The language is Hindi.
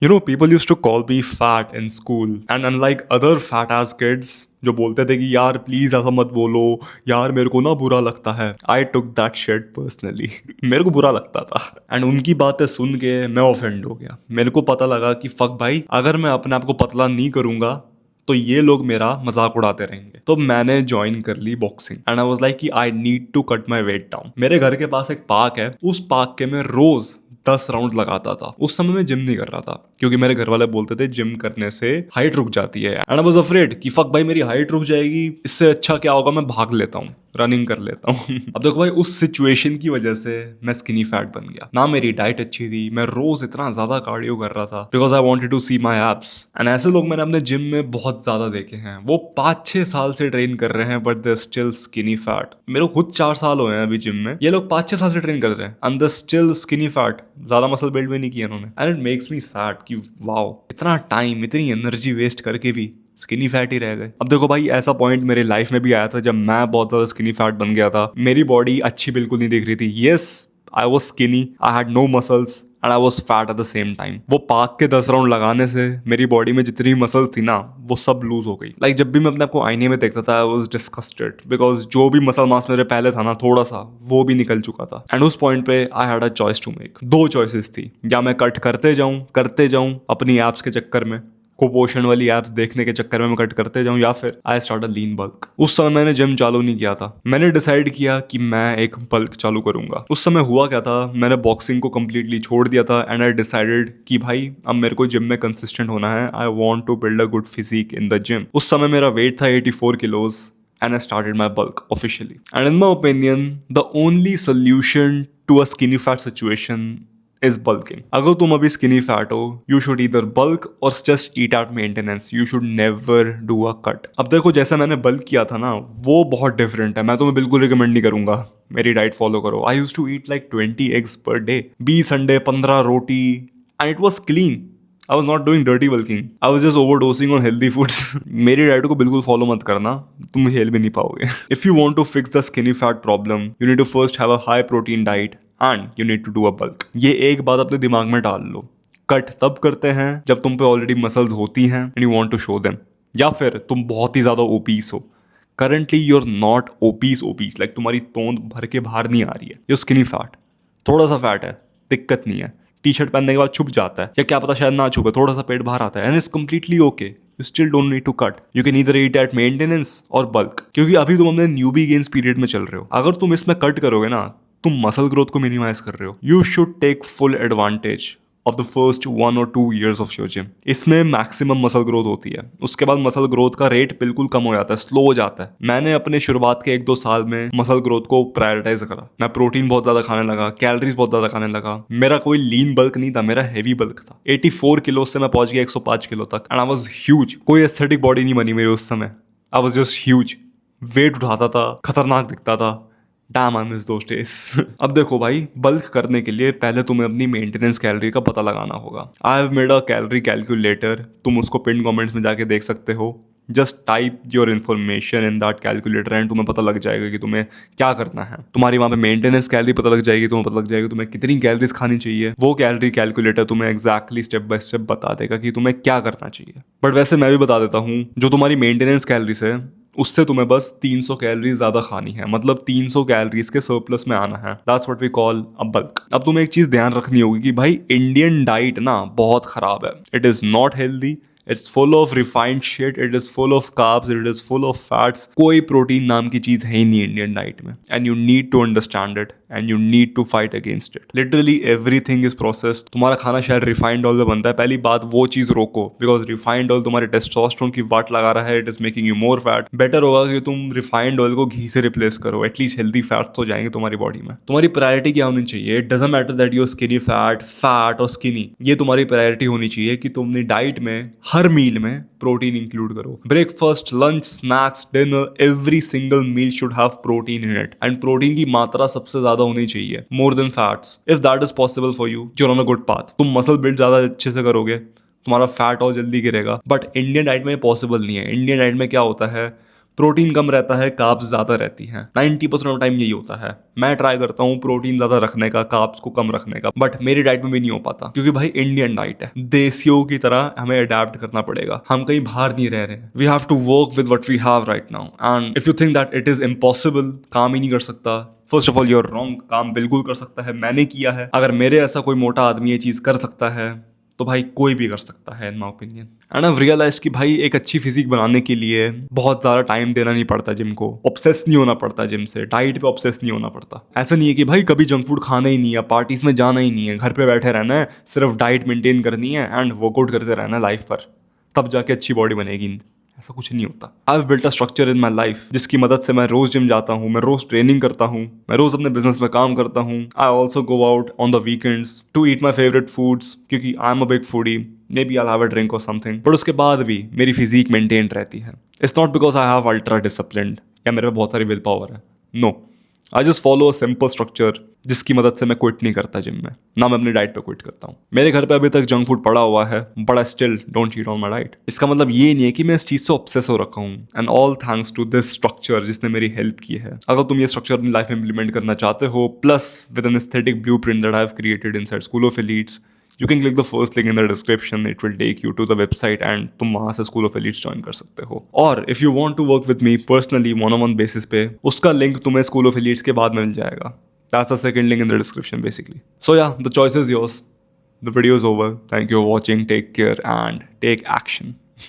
People used to call me fat in school, and unlike other fat ass kids जो बोलते थे कि यार प्लीज ऐसा मत बोलो, यार मेरे को ना बुरा लगता है, आई टुक दैट शिट पर्सनली। मेरे को बुरा लगता था एंड उनकी बातें सुन के मैं ऑफेंड हो गया। मेरे को पता लगा कि फक भाई, अगर मैं अपने आप को पतला नहीं करूंगा तो ये लोग मेरा मजाक उड़ाते रहेंगे। तो मैंने ज्वाइन कर ली boxing and I was like कि I need to cut my weight down. मेरे घर के पास एक पार्क है, उस पार्क के मैं रोज 10 राउंड लगाता था। उस समय मैं जिम नहीं कर रहा था क्योंकि मेरे घर वाले बोलते थे जिम करने से हाइट रुक जाती है एंड आई वाज अफ्रेड कि फक भाई मेरी हाइट रुक जाएगी, इससे अच्छा क्या होगा मैं भाग लेता हूँ, रनिंग कर लेता हूँ। अब देखो भाई, उस सिचुएशन की वजह से मैं स्किनी फैट बन गया ना। मेरी डाइट अच्छी थी, मैं रोज इतना ज्यादा कार्डियो कर रहा था because I wanted to see my abs. And ऐसे लोग मैंने अपने जिम में बहुत ज्यादा देखे हैं, वो 5-6 साल से ट्रेन कर रहे हैं but they still skinny fat. मेरे को खुद 4 साल हुए हैं अभी जिम में, ये लोग 5-6 साल से ट्रेन कर रहे हैं and they still skinny fat. ज्यादा मसल बिल्ड भी नहीं किया उन्होंने and it makes me sad कि वाओ, इतना टाइम इतनी एनर्जी वेस्ट करके भी स्किनी फैट ही रह गए। अब देखो भाई, ऐसा पॉइंट मेरे लाइफ में भी आया था जब मैं बहुत ज्यादा स्किनी फैट बन गया था। मेरी बॉडी अच्छी बिल्कुल नहीं दिख रही थी। Yes, I was skinny, I had no muscles and I was fat at the same time. वो पार्क के 10 राउंड लगाने से मेरी बॉडी में जितनी मसल्स थी ना वो सब लूज हो गई। लाइक जब भी मैं अपने आप को आईने में देखता था आई वॉज डिस्कस्टेड बिकॉज जो भी मसल मास मेरे पहले था ना थोड़ा सा, वो भी निकल चुका था। एंड उस पॉइंट पे I had a choice to make. 2 choices थी, या मैं कट करते जाऊं अपनी एप्स के चक्कर में, कुपोषण वाली एप्स देखने के चक्कर में मैं कट करते जाऊं, या फिर I start a lean bulk. उस समय मैंने जिम चालू नहीं किया था, मैंने डिसाइड किया कि मैं एक बल्क चालू करूंगा। उस समय हुआ क्या था, मैंने बॉक्सिंग को कंप्लीटली छोड़ दिया था एंड आई डिसाइडेड कि भाई अब मेरे को जिम में कंसिस्टेंट होना है। I want to build a good physique in the gym. उस समय मेरा वेट था 84 kilos and I started my bulk officially. And in my opinion, the only solution to a skinny fat situation is bulking. अगर तुम अभी skinny fat हो, you should either bulk or just eat at maintenance. You should never do a cut. अब देखो, जैसा मैंने bulk किया था ना वो बहुत डिफरेंट है। मैं तुम्हें बिल्कुल रिकमेंड नहीं करूंगा मेरी डाइट फॉलो करो। I used to eat like 20 eggs per day, 20 अंडे, 15 रोटी, and it was clean. I was not doing dirty bulking. I was just overdosing on healthy foods. मेरी डाइट को बिल्कुल फॉलो मत करना, तुम हेल भी नहीं पाओगे। If you want to fix the skinny fat problem, you need to first have a high protein diet and you need to do a bulk. ये एक बात अपने दिमाग में डाल लो। कट तब करते हैं जब तुम पे ऑलरेडी मसल्स होती हैं and you want to show them, या फिर तुम बहुत ही ज्यादा ओपीस हो। Currently you're not obese, like तुम्हारी तोंद भर के बाहर नहीं आ रही है। You're skinny fat, थोड़ा सा फैट है, दिक्कत नहीं है। टी शर्ट पहनने के बाद छुप जाता है, या क्या पता शायद ना छुपे, थोड़ा सा पेट बाहर आता है and it's completely okay. You still don't need to cut, you can either eat at maintenance और बल्क। क्योंकि अभी तुम अपने न्यूबी गेन्स पीरियड में चल रहे हो। अगर तुम इसमें कट करोगे ना, तुम मसल ग्रोथ को मिनिमाइज कर रहे हो। You should take full advantage of the first 1 or 2 years of your gym. इसमें मैक्सिमम मसल ग्रोथ होती है, उसके बाद मसल ग्रोथ का रेट बिल्कुल कम हो जाता है, स्लो हो जाता है। मैंने अपने शुरुआत के 1-2 साल में मसल ग्रोथ को प्रायोरिटाइज करा। मैं प्रोटीन बहुत ज्यादा खाने लगा, कैलोरीज बहुत ज्यादा खाने लगा। मेरा कोई लीन बल्क नहीं था, मेरा हैवी बल्क था। 84 किलो से मैं पहुंच गया 105 किलो तक एंड आई वाज ह्यूज। कोई एस्थेटिक बॉडी नहीं बनी मेरी उस समय, I was just huge. Weight उठाता था, खतरनाक दिखता था। Damn I miss those days. अब देखो भाई, बल्क करने के लिए पहले तुम्हें अपनी मेंटेनेंस कैलोरी का पता लगाना होगा। I have made a calorie calculator, तुम उसको पिन कमेंट्स में जाके देख सकते हो। Just type your information in that calculator and तुम्हें पता लग जाएगा कि तुम्हें क्या करना है। तुम्हारी वहाँ पे मेंटेनेंस कैलोरी पता लग जाएगी, तुम्हें पता लग जाएगा तुम्हें कितनी कैलोरीज खानी चाहिए। वो कैलोरी कैलकुलेटर तुम्हें एग्जैक्टली स्टेप बाय स्टेप बता देगा कि तुम्हें क्या करना चाहिए। बट वैसे मैं भी बता देता हूँ, जो तुम्हारी मेंटेनेंस कैलोरीज है उससे तुम्हें बस 300 कैलोरीज ज्यादा खानी है, मतलब 300 कैलोरीज के सरप्लस में आना है। That's what we call a bulk. अब तुम्हें एक चीज ध्यान रखनी होगी कि भाई इंडियन डाइट ना बहुत खराब है। It is not healthy, it's full of refined shit, it is full of carbs, it is full of fats. कोई प्रोटीन नाम की चीज है ही नहीं इंडियन डाइट में and you need to understand it and you need to fight against it. Literally everything is processed. तुम्हारा खाना शायद रिफाइंड ऑयल में बनता है, पहली बात वो चीज रोको बिकॉज रिफाइंड ऑयल तुम्हारे टेस्टोस्टेरोन की वाट लगा रहा है, it is making you more fat. Better होगा कि तुम रिफाइंड ऑयल को घी से रिप्लेस करो, एटलीस्ट हेल्दी फैट्स तो जाएंगे तुम्हारी बॉडी में। तुम्हारी प्रायोरिटी क्या होनी चाहिए? It doesn't matter that you are skinny fat, fat और स्किनी। ये तुम्हारी प्रायोरिटी होनी चाहिए कि तुम अपनी डाइट में हर मील में प्रोटीन इंक्लूड करो। Breakfast, lunch, snacks, dinner, every single meal should have protein in it and protein की मात्रा सबसे ज्यादा होनी चाहिए, more than fats. If that is possible for you, you are on a good path. तुम मसल बिल्ड ज्यादा अच्छे से करोगे, तुम्हारा फैट और जल्दी गिरेगा। बट इंडियन डाइट में पॉसिबल नहीं है। इंडियन डाइट में क्या होता है, प्रोटीन कम रहता है, कार्ब्स ज़्यादा रहती हैं। 90% ऑफ टाइम यही होता है। मैं ट्राई करता हूँ प्रोटीन ज़्यादा रखने का, कार्ब्स को कम रखने का, बट मेरी डाइट में भी नहीं हो पाता क्योंकि भाई इंडियन डाइट है, देसियों की तरह हमें अडेप्ट करना पड़ेगा। हम कहीं बाहर नहीं रह रहे हैं। We have to work with what we have right now, and if you think that it is impossible, काम ही नहीं कर सकता, first of all you're wrong. काम बिल्कुल कर सकता है, मैंने किया है। अगर मेरे ऐसा कोई मोटा आदमी ये चीज़ कर सकता है तो भाई कोई भी कर सकता है in my opinion. And I realise कि भाई एक अच्छी फिजिक बनाने के लिए बहुत ज़्यादा टाइम देना नहीं पड़ता जिम को, ऑब्सेस नहीं होना पड़ता जिम से, डाइट पे ऑब्सेस नहीं होना पड़ता। ऐसा नहीं है कि भाई कभी जंक फूड खाना ही नहीं है, पार्टीज में जाना ही नहीं है, घर पे बैठे रहना है, सिर्फ डाइट मेंटेन करनी है एंड वर्कआउट करते रहना है लाइफ पर, तब जाके अच्छी बॉडी बनेगी। ऐसा कुछ नहीं होता। I have built a structure in my life जिसकी मदद से मैं रोज जिम जाता हूँ, मैं रोज ट्रेनिंग करता हूँ, मैं रोज अपने बिजनेस में काम करता हूँ। I also go out on the weekends to eat my favourite foods क्योंकि I am a big foodie. Maybe I have a drink or something, but उसके बाद भी मेरी फिजिक मेंटेन रहती है। It's not because I have ultra discipline या मेरे पे बहुत सारी विल पावर है। No, I just follow a simple structure जिसकी मदद से मैं क्विट नहीं करता जिम में, ना मैं अपनी डाइट पे क्विट करता हूँ। मेरे घर पे अभी तक जंक फूड पड़ा हुआ है, but I still don't cheat on my diet. इसका मतलब ये नहीं है कि मैं इस चीज़ से ऑब्सेस हो रखा हूँ, and all thanks to this structure जिसने मेरी हेल्प की है। अगर तुम ये स्ट्रक्चर अपनी लाइफ में इंप्लीमेंट करना चाहते हो, plus with an aesthetic blueprint that I have created inside school of elites, you can click the first link in the description. It will take you to the website and तुम वहाँ से School of Elites join कर सकते हो। और if you want to work with me personally one-on-one basis पे, उसका link तुम्हें School of Elites के बाद में मिल जाएगा। That's the second link in the description basically. So yeah, the choice is yours. The video is over. Thank you for watching. Take care and take action.